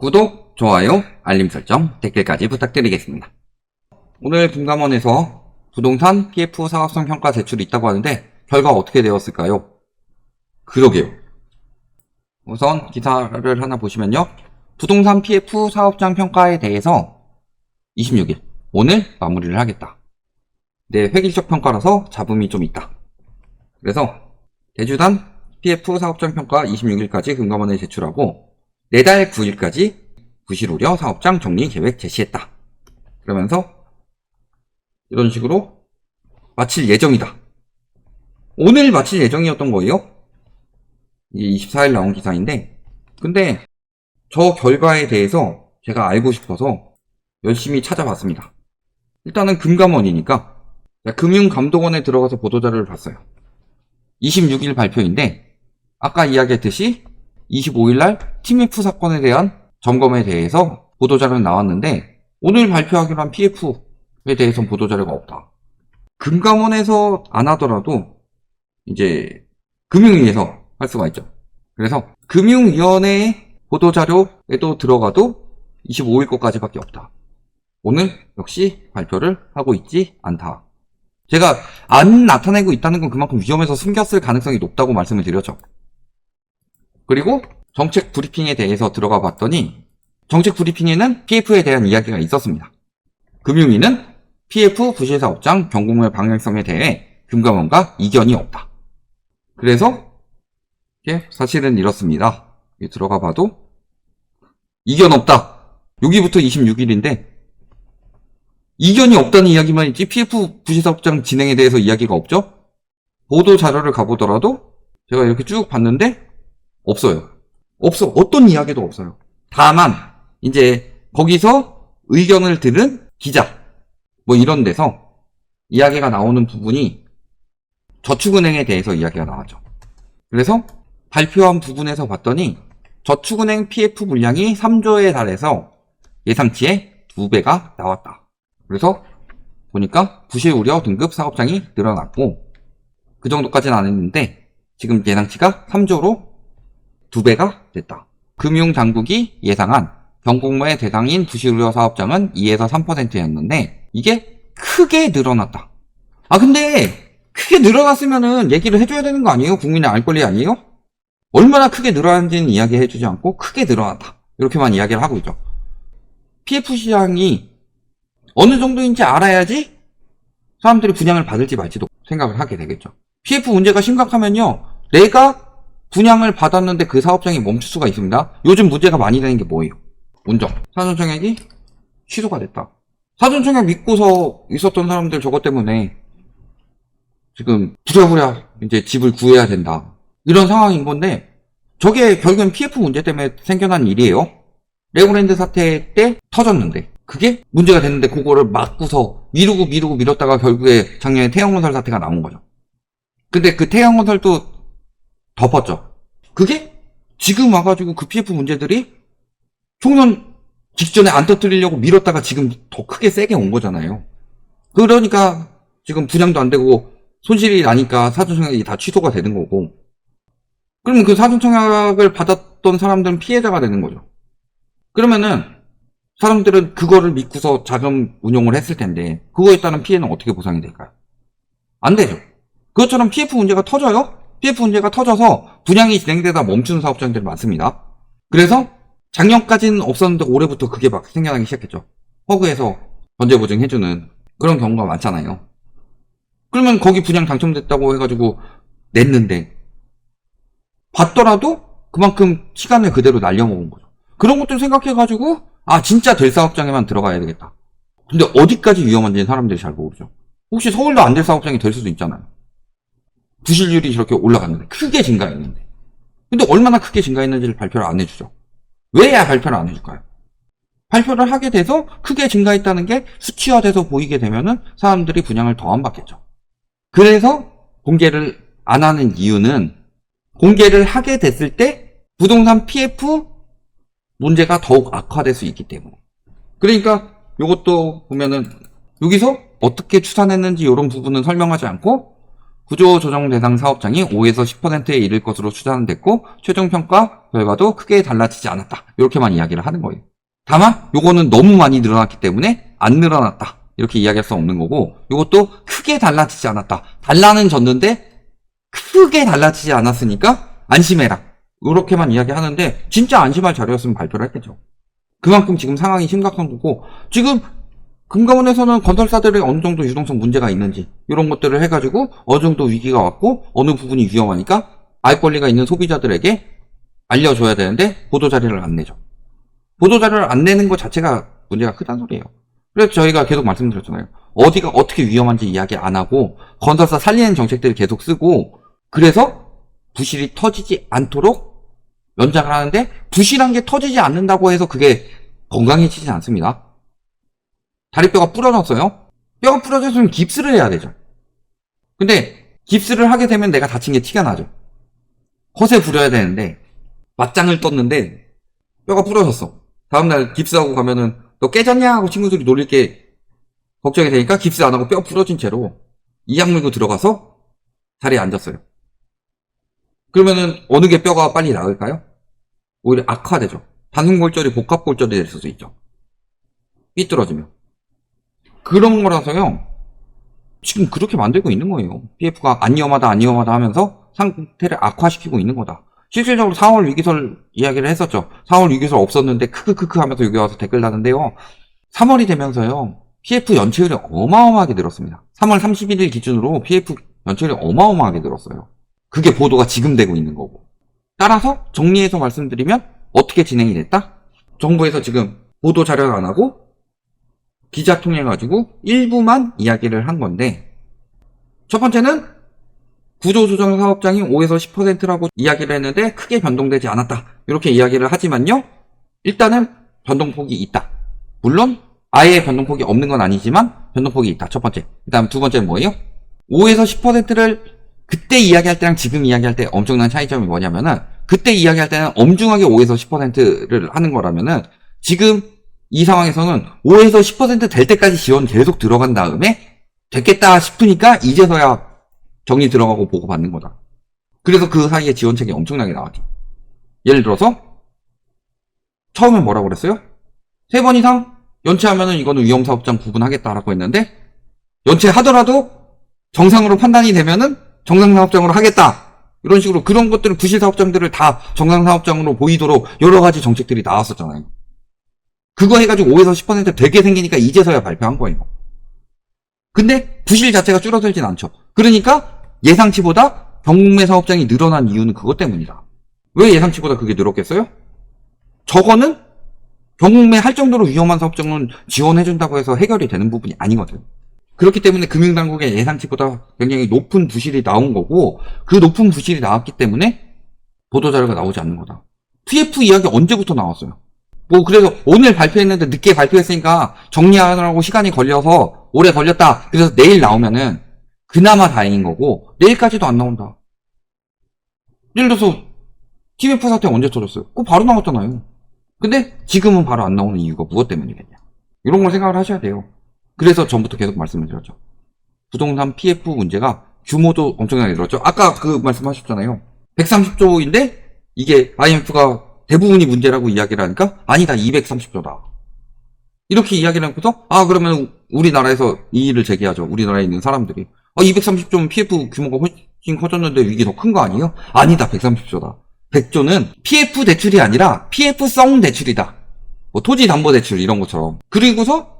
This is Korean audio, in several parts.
구독, 좋아요, 알림 설정, 댓글까지 부탁드리겠습니다. 오늘 금감원에서 부동산 PF 사업성 평가 제출이 있다고 하는데 결과 어떻게 되었을까요? 그러게요. 우선 기사를 하나 보시면요. 부동산 PF 사업장 평가에 대해서 26일, 오늘 마무리를 하겠다. 네, 획일적 평가라서 잡음이 좀 있다. 그래서 대주단 PF 사업장 평가 26일까지 금감원에 제출하고 내달 9일까지 부실 우려 사업장 정리 계획 제시했다. 그러면서 이런 식으로 마칠 예정이다. 오늘 마칠 예정이었던 거예요. 이게 24일 나온 기사인데, 근데 저 결과에 대해서 제가 알고 싶어서 열심히 찾아봤습니다. 일단은 금감원이니까 금융감독원에 들어가서 보도자료를 봤어요. 26일 발표인데 아까 이야기했듯이 25일날 TMF 사건에 대한 점검에 대해서 보도자료는 나왔는데 오늘 발표하기로 한 PF에 대해서는 보도자료가 없다. 금감원에서 안 하더라도 이제 금융위에서 할 수가 있죠. 그래서 금융위원회 보도자료에도 들어가도 25일 것까지밖에 없다. 오늘 역시 발표를 하고 있지 않다. 제가 안 나타내고 있다는 건 그만큼 위험해서 숨겼을 가능성이 높다고 말씀을 드렸죠. 그리고 정책 브리핑에 대해서 들어가 봤더니 정책 브리핑에는 PF에 대한 이야기가 있었습니다. 금융위는 PF 부실사업장 경공의 방향성에 대해 금감원과 이견이 없다. 그래서 사실은 이렇습니다. 들어가 봐도 이견 없다. 여기부터 26일인데 이견이 없다는 이야기만 있지 PF 부실사업장 진행에 대해서 이야기가 없죠. 보도 자료를 가보더라도 제가 이렇게 쭉 봤는데 없어요. 어떤 이야기도 없어요. 다만 이제 거기서 의견을 들은 기자 뭐 이런 데서 이야기가 나오는 부분이 저축은행에 대해서 이야기가 나왔죠. 그래서 발표한 부분에서 봤더니 저축은행 PF 물량이 3조에 달해서 예상치의 2배가 나왔다. 그래서 보니까 부실 우려 등급 사업장이 늘어났고 그 정도까지는 안 했는데 지금 예상치가 3조로 2배가 됐다. 금융당국이 예상한 경공모의 대상인 부실 우려 사업장은 2에서 3%였는데 이게 크게 늘어났다. 근데 크게 늘어났으면은 얘기를 해줘야 되는 거 아니에요? 국민의 알 권리 아니에요? 얼마나 크게 늘어났는지는 이야기해주지 않고 크게 늘어났다. 이렇게만 이야기를 하고 있죠. PF 시장이 어느 정도인지 알아야지 사람들이 분양을 받을지 말지도 생각을 하게 되겠죠. PF 문제가 심각하면요. 내가 분양을 받았는데 그 사업장이 멈출 수가 있습니다. 요즘 문제가 많이 되는 게 뭐예요? 운정. 사전청약이 취소가 됐다. 사전청약 믿고서 있었던 사람들 저것 때문에 지금 부랴부랴 이제 집을 구해야 된다. 이런 상황인 건데 저게 결국엔 PF 문제 때문에 생겨난 일이에요. 레고랜드 사태 때 터졌는데 그게 문제가 됐는데 그거를 막고서 미루다가 결국에 작년에 태영건설 사태가 나온 거죠. 근데 그 태영건설도 덮었죠. 그게 지금 와가지고 그 PF 문제들이 총선 직전에 안 터뜨리려고 미뤘다가 지금 더 크게 세게 온 거잖아요. 그러니까 지금 분양도 안 되고 손실이 나니까 사전청약이 다 취소가 되는 거고 그러면 그 사전청약을 받았던 사람들은 피해자가 되는 거죠. 그러면은 사람들은 그거를 믿고서 자금 운용을 했을 텐데 그거에 따른 피해는 어떻게 보상이 될까요? 안 되죠. 그것처럼 PF 문제가 터져요? PF 문제가 터져서 분양이 진행되다 멈추는 사업장들이 많습니다. 그래서 작년까지는 없었는데 올해부터 그게 막 생겨나기 시작했죠. 허그에서 전제보증해주는 그런 경우가 많잖아요. 그러면 거기 분양 당첨됐다고 해가지고 냈는데 받더라도 그만큼 시간을 그대로 날려먹은 거죠. 그런 것들 생각해가지고 진짜 될 사업장에만 들어가야 되겠다. 근데 어디까지 위험한지는 사람들이 잘 모르죠. 혹시 서울도 안 될 사업장이 될 수도 있잖아요. 부실률이 저렇게 올라갔는데 크게 증가했는데 근데 얼마나 크게 증가했는지를 발표를 안 해주죠. 왜야 발표를 안 해줄까요? 발표를 하게 돼서 크게 증가했다는 게 수치화돼서 보이게 되면은 사람들이 분양을 더 안 받겠죠. 그래서 공개를 안 하는 이유는 공개를 하게 됐을 때 부동산 PF 문제가 더욱 악화될 수 있기 때문에. 그러니까 이것도 보면은 여기서 어떻게 추산했는지 이런 부분은 설명하지 않고 구조조정 대상 사업장이 5에서 10%에 이를 것으로 추산됐고 최종 평가 결과도 크게 달라지지 않았다. 이렇게만 이야기를 하는 거예요. 다만 요거는 너무 많이 늘어났기 때문에 안 늘어났다. 이렇게 이야기할 수 없는 거고, 요것도 크게 달라지지 않았다. 달라는 졌는데 크게 달라지지 않았으니까 안심해라. 이렇게만 이야기하는데 진짜 안심할 자료였으면 발표를 했겠죠. 그만큼 지금 상황이 심각한 거고, 지금 금감원에서는 건설사들의 어느 정도 유동성 문제가 있는지 이런 것들을 해가지고 어느 정도 위기가 왔고 어느 부분이 위험하니까 알 권리가 있는 소비자들에게 알려줘야 되는데 보도자료를 안 내죠. 보도자료를 안 내는 것 자체가 문제가 크다는 소리예요. 그래서 저희가 계속 말씀드렸잖아요. 어디가 어떻게 위험한지 이야기 안 하고 건설사 살리는 정책들을 계속 쓰고, 그래서 부실이 터지지 않도록 연장을 하는데, 부실한 게 터지지 않는다고 해서 그게 건강해지지 않습니다. 다리뼈가 부러졌어요? 뼈가 부러졌으면 깁스를 해야 되죠. 근데 깁스를 하게 되면 내가 다친 게 티가 나죠. 허세 부려야 되는데 맞짱을 떴는데 뼈가 부러졌어. 다음날 깁스하고 가면은 너 깨졌냐? 하고 친구들이 놀릴 게 걱정이 되니까 깁스 안 하고 뼈 부러진 채로 이약 물고 들어가서 자리에 앉았어요. 그러면은 어느 게 뼈가 빨리 나을까요? 오히려 악화되죠. 반응골절이 복합골절이 될 수도 있죠. 삐뚤어지면. 그런 거라서요. 지금 그렇게 만들고 있는 거예요. PF가 안 위험하다 하면서 상태를 악화시키고 있는 거다. 실질적으로 4월 위기설 이야기를 했었죠. 4월 위기설 없었는데 크크크크 하면서 여기 와서 댓글 다는데요. 3월이 되면서요. PF 연체율이 어마어마하게 늘었습니다. 3월 31일 기준으로 PF 연체율이 어마어마하게 늘었어요. 그게 보도가 지금 되고 있는 거고. 따라서 정리해서 말씀드리면 어떻게 진행이 됐다? 정부에서 지금 보도 자료를 안 하고 기자 통해 가지고 일부만 이야기를 한 건데, 첫 번째는 구조조정 사업장이 5에서 10%라고 이야기를 했는데 크게 변동되지 않았다. 이렇게 이야기를 하지만요. 일단은 변동폭이 있다. 물론 아예 변동폭이 없는 건 아니지만 변동폭이 있다. 첫 번째. 그 다음 두 번째는 뭐예요? 5에서 10%를 그때 이야기할 때랑 지금 이야기할 때 엄청난 차이점이 뭐냐면은, 그때 이야기할 때는 엄중하게 5에서 10%를 하는 거라면은 지금 이 상황에서는 5에서 10% 될 때까지 지원 계속 들어간 다음에 됐겠다 싶으니까 이제서야 정리 들어가고 보고 받는 거다. 그래서 그 사이에 지원책이 엄청나게 나왔죠. 예를 들어서 처음에 뭐라고 그랬어요? 3번 이상 연체하면은 이거는 위험사업장 구분하겠다라고 했는데, 연체하더라도 정상으로 판단이 되면은 정상사업장으로 하겠다. 이런 식으로 그런 것들을, 부실사업장들을 다 정상사업장으로 보이도록 여러 가지 정책들이 나왔었잖아요. 그거 해가지고 5에서 10% 되게 생기니까 이제서야 발표한 거예요. 근데 부실 자체가 줄어들진 않죠. 그러니까 예상치보다 경매 사업장이 늘어난 이유는 그것 때문이다. 왜 예상치보다 그게 늘었겠어요? 저거는 경매 할 정도로 위험한 사업장은 지원해준다고 해서 해결이 되는 부분이 아니거든. 그렇기 때문에 금융당국의 예상치보다 굉장히 높은 부실이 나온 거고, 그 높은 부실이 나왔기 때문에 보도자료가 나오지 않는 거다. PF 이야기 언제부터 나왔어요? 뭐 그래서 오늘 발표했는데 늦게 발표했으니까 정리하느라고 시간이 걸려서 오래 걸렸다. 그래서 내일 나오면은 그나마 다행인 거고, 내일까지도 안 나온다. 예를 들어서 TF 사태 언제 터졌어요? 그거 바로 나왔잖아요. 근데 지금은 바로 안 나오는 이유가 무엇 때문이겠냐. 이런 걸 생각을 하셔야 돼요. 그래서 전부터 계속 말씀을 드렸죠. 부동산 PF 문제가 규모도 엄청나게 늘었죠. 아까 그 말씀하셨잖아요. 130조인데 이게 IMF가 대부분이 문제라고 이야기를 하니까 아니다, 230조다. 이렇게 이야기를 하고서 그러면 우리나라에서 이의를 제기하죠. 우리나라에 있는 사람들이 230조면 PF 규모가 훨씬 커졌는데 위기 더 큰 거 아니에요? 아니다, 130조다. 100조는 PF 대출이 아니라 PF성 대출이다. 뭐 토지담보대출 이런 것처럼. 그리고서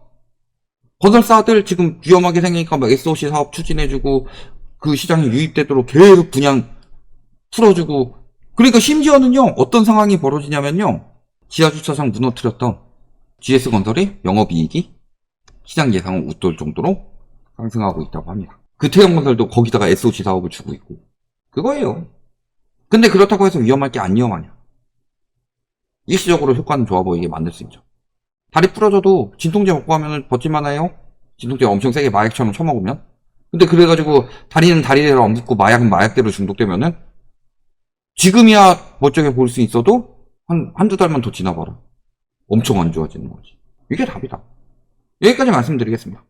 건설사들 지금 위험하게 생기니까 막 SOC 사업 추진해주고 그 시장에 유입되도록 계속 분양 풀어주고. 그러니까 심지어는요, 어떤 상황이 벌어지냐면요, 지하주차장 무너뜨렸던 GS건설이 영업이익이 시장 예상을 웃돌 정도로 상승하고 있다고 합니다. 그 태형건설도 거기다가 SOC 사업을 주고 있고. 그거예요. 근데 그렇다고 해서 위험할 게 안 위험하냐. 일시적으로 효과는 좋아 보이게 만들 수 있죠. 다리 부러져도 진통제 먹고 하면 버틸만해요. 진통제 엄청 세게 마약처럼 쳐먹으면. 근데 그래가지고 다리는 다리대로 안 붙고 마약은 마약대로 중독되면은 지금이야 멀쩡해 보일 수 있어도 한두 달만 더 지나봐라. 엄청 안 좋아지는 거지. 이게 답이다. 여기까지 말씀드리겠습니다.